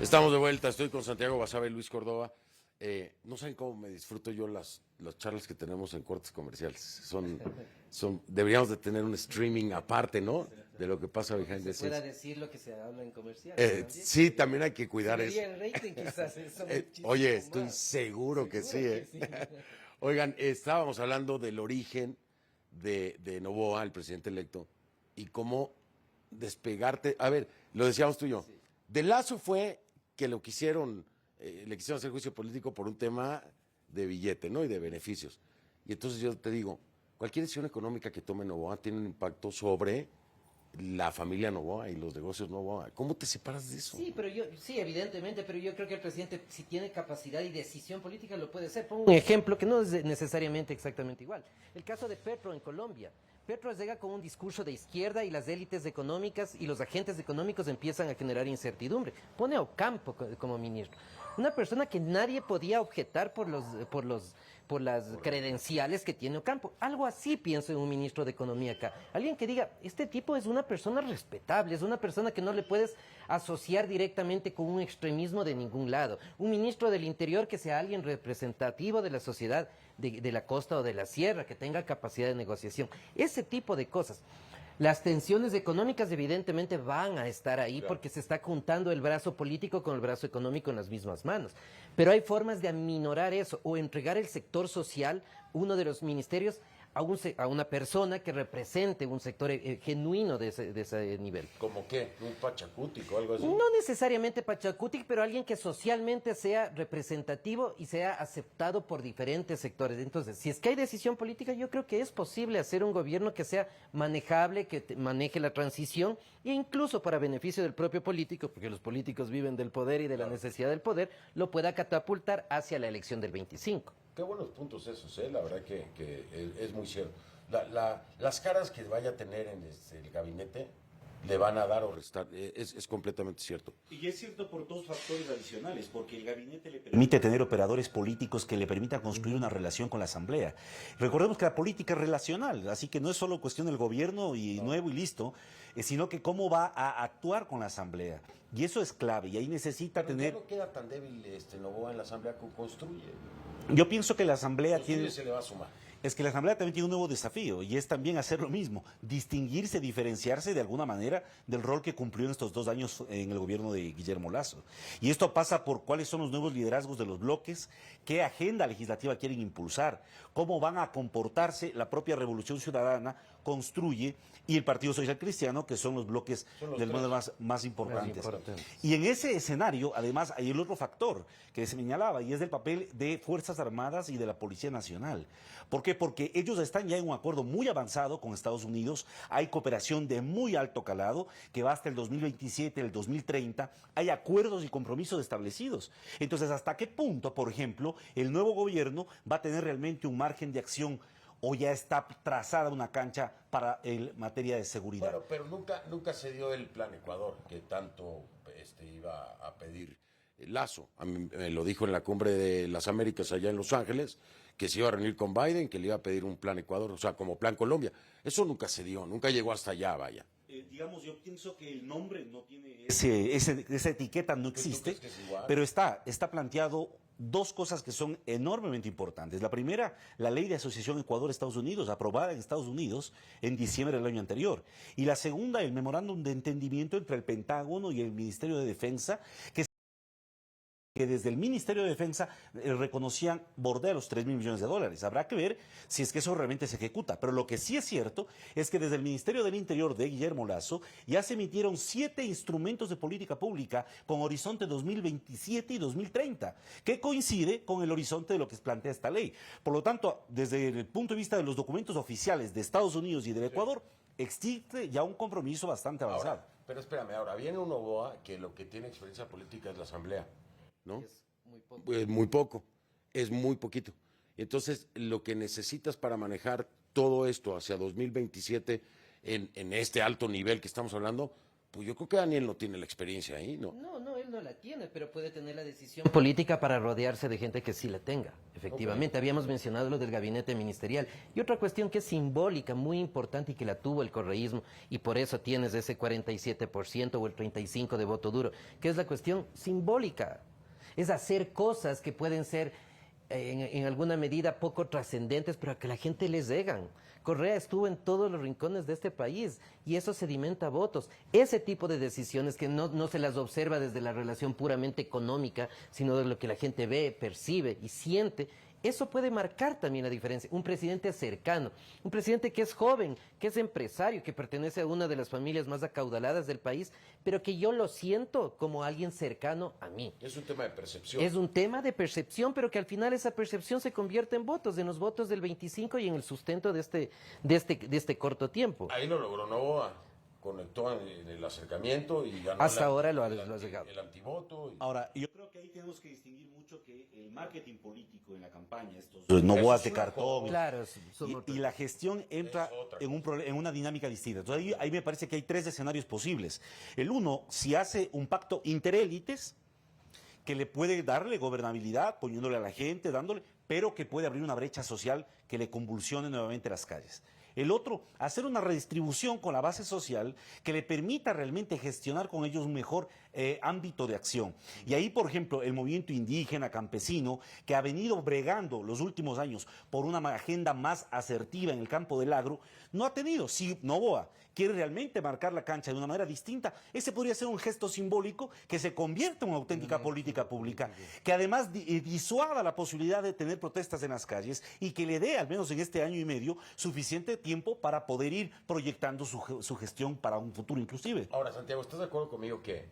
Estamos de vuelta, estoy con Santiago Basabe y Luis Córdoba. No saben cómo me disfruto yo las charlas que tenemos en cortes comerciales. Deberíamos de tener un streaming aparte, ¿no? De lo que pasa behind the Se pueda scenes. decir lo que se habla en comerciales también. Sí, también hay que cuidar eso. Subiría el rating quizás, eso muchísimo Oye, estoy más. seguro que sí, Seguro que sí. Oigan, estábamos hablando del origen de Noboa, el presidente electo, y cómo despegarte. A ver, lo decíamos tú y yo. De Lazo fue que le quisieron hacer juicio político por un tema de billete, ¿no? Y de beneficios. Y entonces yo te digo, cualquier decisión económica que tome Noboa tiene un impacto sobre la familia Noboa y los negocios Noboa. ¿Cómo te separas de eso? Sí, evidentemente, pero yo creo que el presidente, si tiene capacidad y decisión política, lo puede hacer. Pongo un ejemplo que no es necesariamente exactamente igual. El caso de Petro en Colombia. Petro llega con un discurso de izquierda y las élites económicas y los agentes económicos empiezan a generar incertidumbre. Pone a Ocampo como ministro. Una persona que nadie podía objetar por las credenciales que tiene Ocampo. Algo así pienso en un ministro de Economía acá. Alguien que diga, este tipo es una persona respetable, es una persona que no le puedes asociar directamente con un extremismo de ningún lado. Un ministro del Interior que sea alguien representativo de la sociedad de la costa o de la sierra, que tenga capacidad de negociación. Ese tipo de cosas. Las tensiones económicas evidentemente van a estar ahí porque se está juntando el brazo político con el brazo económico en las mismas manos. Pero hay formas de aminorar eso o entregar el sector social, uno de los ministerios, a una persona que represente un sector genuino de ese nivel. ¿Cómo qué? ¿Un Pachacútico o algo así? No necesariamente Pachacutic, pero alguien que socialmente sea representativo y sea aceptado por diferentes sectores. Entonces, si es que hay decisión política, yo creo que es posible hacer un gobierno que sea manejable, que maneje la transición e incluso para beneficio del propio político, porque los políticos viven del poder y de la necesidad del poder, lo pueda catapultar hacia la elección del 25. Qué buenos puntos esos, la verdad que es muy cierto. Las caras que vaya a tener en el gabinete le van a dar o restar, es completamente cierto. Y es cierto por dos factores adicionales, porque el gabinete le permite tener operadores políticos que le permitan construir una relación con la Asamblea. Recordemos que la política es relacional, así que no es solo cuestión del gobierno y nuevo y listo, sino que cómo va a actuar con la Asamblea. Y eso es clave, y ahí necesita Pero tener... ya no queda tan débil Noboa en la Asamblea que construye. Yo pienso que la Asamblea tiene... se le va a sumar. Es que la Asamblea también tiene un nuevo desafío y es también hacer lo mismo, distinguirse, diferenciarse de alguna manera del rol que cumplió en estos 2 años en el gobierno de Guillermo Lasso. Y esto pasa por cuáles son los nuevos liderazgos de los bloques, qué agenda legislativa quieren impulsar, cómo van a comportarse la propia Revolución Ciudadana, Construye y el Partido Social Cristiano, que son los bloques del mundo más importantes. Y en ese escenario, además, hay el otro factor que se señalaba y es el papel de Fuerzas Armadas y de la Policía Nacional. ¿Por qué? Porque ellos están ya en un acuerdo muy avanzado con Estados Unidos, hay cooperación de muy alto calado que va hasta el 2027, el 2030, hay acuerdos y compromisos establecidos. Entonces, ¿hasta qué punto, por ejemplo, el nuevo gobierno va a tener realmente un margen de acción o ya está trazada una cancha para el materia de seguridad? Bueno, pero nunca se dio el plan Ecuador que tanto iba a pedir Lazo. A mí me lo dijo en la cumbre de las Américas allá en Los Ángeles, que se iba a reunir con Biden, que le iba a pedir un plan Ecuador, o sea, como plan Colombia. Eso nunca se dio, nunca llegó hasta allá, vaya. Digamos, yo pienso que el nombre no tiene... esa etiqueta no existe, es pero está planteado dos cosas que son enormemente importantes. La primera, la ley de asociación Ecuador-Estados Unidos, aprobada en Estados Unidos en diciembre del año anterior. Y la segunda, el memorándum de entendimiento entre el Pentágono y el Ministerio de Defensa, que desde el Ministerio de Defensa reconocían bordea los 3.000 millones de dólares. Habrá que ver si es que eso realmente se ejecuta. Pero lo que sí es cierto es que desde el Ministerio del Interior de Guillermo Lasso ya se emitieron 7 instrumentos de política pública con horizonte 2027 y 2030, que coincide con el horizonte de lo que plantea esta ley. Por lo tanto, desde el punto de vista de los documentos oficiales de Estados Unidos y del Ecuador, existe ya un compromiso bastante avanzado. Ahora, pero espérame, ahora viene un Noboa que lo que tiene experiencia política es la Asamblea, ¿no? Es muy poco. Es muy poco, es muy poquito. Entonces, lo que necesitas para manejar todo esto hacia 2027 en este alto nivel que estamos hablando, pues yo creo que Daniel no tiene la experiencia ahí, ¿no? No, él no la tiene, pero puede tener la decisión política para rodearse de gente que sí la tenga, efectivamente. Habíamos mencionado lo del gabinete ministerial. Y otra cuestión que es simbólica, muy importante y que la tuvo el correísmo, y por eso tienes ese 47% o el 35% de voto duro, que es la cuestión simbólica. Es hacer cosas que pueden ser en alguna medida poco trascendentes, pero a que la gente les llegan. Correa estuvo en todos los rincones de este país y eso sedimenta votos. Ese tipo de decisiones que no se las observa desde la relación puramente económica, sino de lo que la gente ve, percibe y siente, eso puede marcar también la diferencia. Un presidente cercano, un presidente que es joven, que es empresario, que pertenece a una de las familias más acaudaladas del país, pero que yo lo siento como alguien cercano a mí. Es un tema de percepción. Es un tema de percepción, pero que al final esa percepción se convierte en votos, en los votos del 25 y en el sustento de este corto tiempo. Ahí lo logró Novoa, conectó en el acercamiento y ganó Hasta ahora lo ha llegado. el antivoto. Ahora, yo creo que ahí tenemos que distinguir mucho que el marketing político en la campaña, estos novoas de cartón, Claro, y la gestión entra en una dinámica distinta. Entonces ahí me parece que hay tres escenarios posibles. El uno, si hace un pacto interélites, que le puede darle gobernabilidad, poniéndole a la gente, dándole, pero que puede abrir una brecha social que le convulsione nuevamente las calles. El otro, hacer una redistribución con la base social que le permita realmente gestionar con ellos un mejor ámbito de acción. Y ahí, por ejemplo, el movimiento indígena, campesino, que ha venido bregando los últimos años por una agenda más asertiva en el campo del agro, no ha tenido. Si Novoa quiere realmente marcar la cancha de una manera distinta, ese podría ser un gesto simbólico que se convierta en una auténtica política pública, que además disuada la posibilidad de tener protestas en las calles y que le dé, al menos en este año y medio, suficiente tiempo para poder ir proyectando su gestión para un futuro inclusive. Ahora, Santiago, ¿estás de acuerdo conmigo que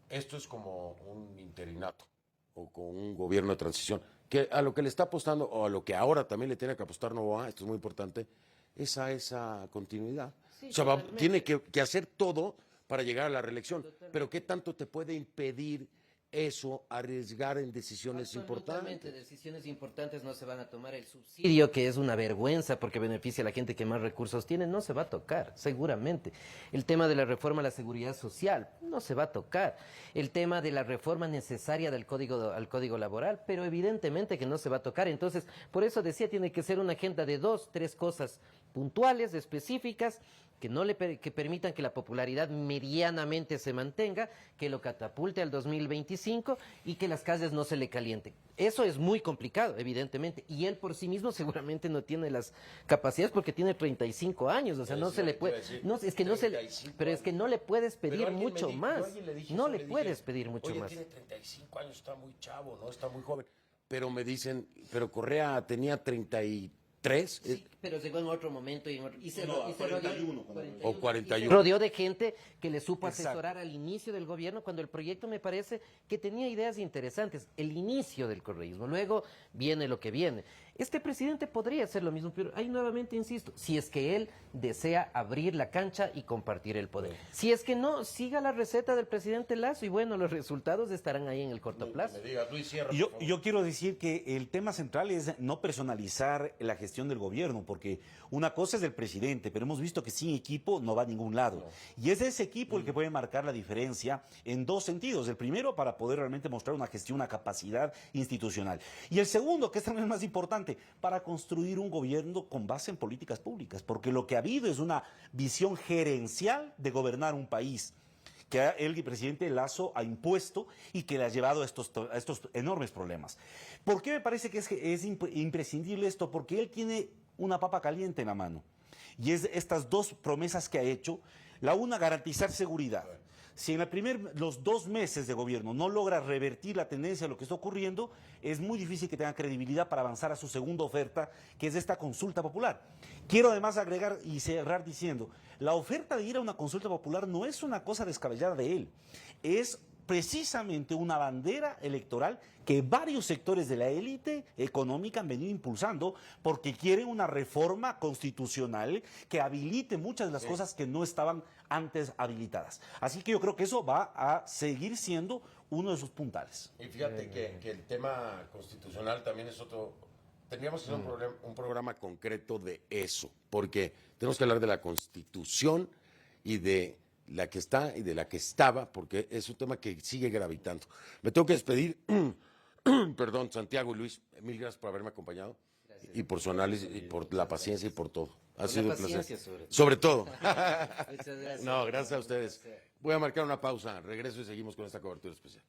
esto es como un interinato o con un gobierno de transición? Que a lo que le está apostando, o a lo que ahora también le tiene que apostar Novoa, esto es muy importante, es a esa continuidad. Sí, o sea, totalmente. tiene que hacer todo para llegar a la reelección. Pero ¿qué tanto te puede impedir eso, arriesgar en decisiones Absolutamente, importantes? decisiones importantes no se van a tomar. El subsidio, que es una vergüenza porque beneficia a la gente que más recursos tiene, no se va a tocar, seguramente. El tema de la reforma a la seguridad social, no se va a tocar. El tema de la reforma necesaria al código laboral, pero evidentemente que no se va a tocar. Entonces, por eso decía, tiene que ser una agenda de 2, 3 cosas puntuales, específicas, que permitan que la popularidad medianamente se mantenga, que lo catapulte al 2025 y que las calles no se le calienten. Eso es muy complicado, evidentemente, y él por sí mismo seguramente no tiene las capacidades porque tiene 35 años, o sea, no se le puede, no, es que no se le, pero es que no le puedes pedir mucho más, no le puedes pedir mucho más. Tiene 35 años, está muy chavo, ¿no? Está muy joven. Pero me dicen, pero Correa tenía 33. Sí, pero llegó en otro momento y se rodeó 41, o 41. y se rodeó de gente que le supo Exacto. asesorar al inicio del gobierno cuando el proyecto me parece que tenía ideas interesantes, el inicio del correísmo, luego viene lo que viene. Este presidente podría hacer lo mismo, pero ahí nuevamente insisto, si es que él desea abrir la cancha y compartir el poder. Si es que no, siga la receta del presidente Lazo y bueno, los resultados estarán ahí en el corto plazo. Me digas, Luis Sierra, por favor. Yo quiero decir que el tema central es no personalizar la gestión del gobierno, porque una cosa es el presidente, pero hemos visto que sin equipo no va a ningún lado. Y es ese equipo el que puede marcar la diferencia en dos sentidos. El primero, para poder realmente mostrar una gestión, una capacidad institucional. Y el segundo, que es también más importante, para construir un gobierno con base en políticas públicas, porque lo que ha habido es una visión gerencial de gobernar un país que el presidente Lazo ha impuesto y que le ha llevado a estos enormes problemas. ¿Por qué me parece que es imprescindible esto? Porque él tiene una papa caliente en la mano. Y es estas dos promesas que ha hecho. La una, garantizar seguridad. Si en los 2 meses de gobierno no logra revertir la tendencia de lo que está ocurriendo, es muy difícil que tenga credibilidad para avanzar a su segunda oferta, que es esta consulta popular. Quiero además agregar y cerrar diciendo, la oferta de ir a una consulta popular no es una cosa descabellada de él, es precisamente una bandera electoral que varios sectores de la élite económica han venido impulsando porque quieren una reforma constitucional que habilite muchas de las cosas que no estaban antes habilitadas. Así que yo creo que eso va a seguir siendo uno de sus puntales. Y fíjate que el tema constitucional también es otro. Tendríamos que hacer un programa concreto de eso, porque tenemos que hablar de la Constitución y de la que está y de la que estaba, porque es un tema que sigue gravitando. Me tengo que despedir. Perdón, Santiago y Luis, mil gracias por haberme acompañado y por su análisis y por la paciencia y por todo. Ha sido un placer. Sobre todo. Muchas gracias. No, gracias a ustedes. Voy a marcar una pausa. Regreso y seguimos con esta cobertura especial.